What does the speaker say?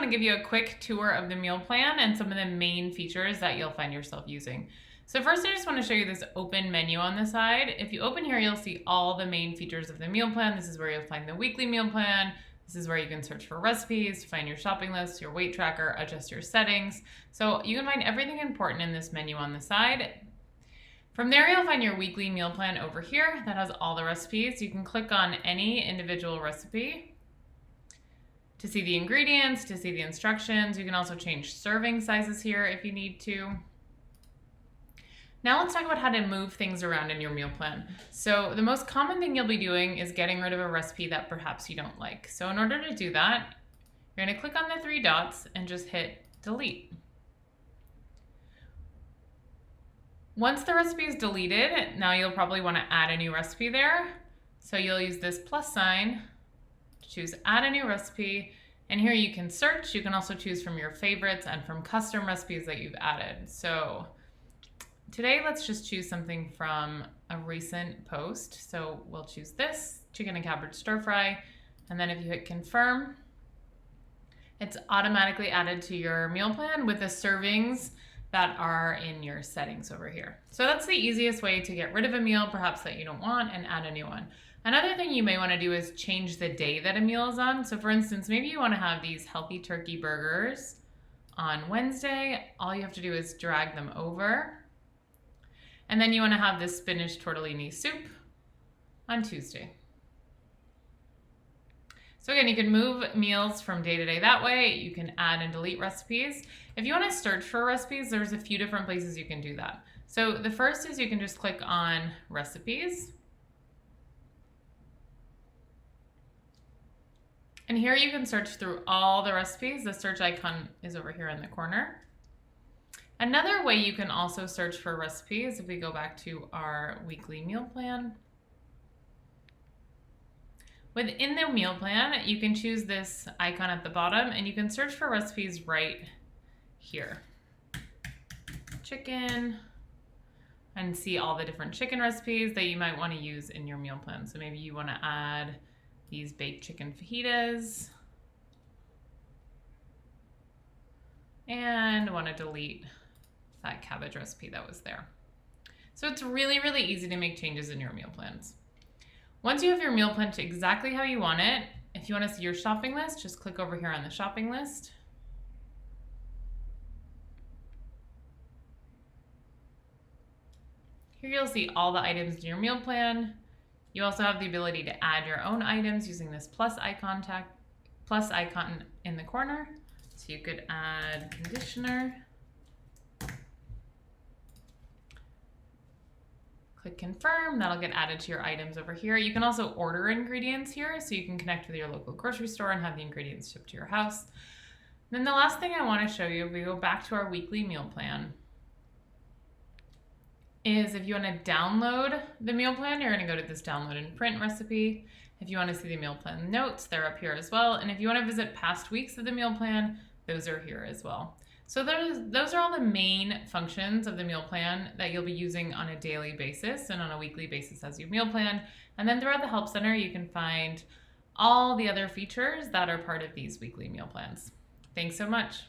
want to give you a quick tour of the meal plan and some of the main features that you'll find yourself using. So first, I just want to show you this open menu on the side. If you open here, you'll see all the main features of the meal plan. This is where you'll find the weekly meal plan. This is where you can search for recipes, find your shopping list, your weight tracker, adjust your settings. So you can find everything important in this menu on the side. From there, you'll find your weekly meal plan over here that has all the recipes. You can click on any individual recipe to see the ingredients, to see the instructions. You can also change serving sizes here if you need to. Now let's talk about how to move things around in your meal plan. So the most common thing you'll be doing is getting rid of a recipe that perhaps you don't like. So in order to do that, you're going to click on the three dots and just hit delete. Once the recipe is deleted, now you'll probably want to add a new recipe there. So you'll use this plus sign to choose add a new recipe. And here you can search. You can also choose from your favorites and from custom recipes that you've added. So today, let's just choose something from a recent post. So we'll choose this, chicken and cabbage stir fry. And then if you hit confirm, it's automatically added to your meal plan with the servings that are in your settings over here. So that's the easiest way to get rid of a meal, perhaps that you don't want, and add a new one. Another thing you may want to do is change the day that a meal is on. So for instance, maybe you want to have these healthy turkey burgers on Wednesday. All you have to do is drag them over. And then you want to have this spinach tortellini soup on Tuesday. So again, you can move meals from day to day that way. You can add and delete recipes. If you want to search for recipes, there's a few different places you can do that. So the first is you can just click on recipes. And here you can search through all the recipes. The search icon is over here in the corner. Another way you can also search for recipes, if we go back to our weekly meal plan. Within the meal plan, you can choose this icon at the bottom and you can search for recipes right here. Chicken, and see all the different chicken recipes that you might want to use in your meal plan. So maybe you want to add these baked chicken fajitas and want to delete that cabbage recipe that was there. So it's really, really easy to make changes in your meal plans. Once you have your meal plan to exactly how you want it, if you want to see your shopping list, just click over here on the shopping list. Here you'll see all the items in your meal plan. You also have the ability to add your own items using this plus icon in the corner. So you could add conditioner. Click confirm, that'll get added to your items over here. You can also order ingredients here, so you can connect with your local grocery store and have the ingredients shipped to your house. Then the last thing I want to show you, if we go back to our weekly meal plan, is if you want to download the meal plan, you're going to go to this download and print recipe. If you want to see the meal plan notes, they're up here as well. And if you want to visit past weeks of the meal plan, those are here as well. So those are all the main functions of the meal plan that you'll be using on a daily basis and on a weekly basis as you meal plan. And then throughout the Help Center, you can find all the other features that are part of these weekly meal plans. Thanks so much.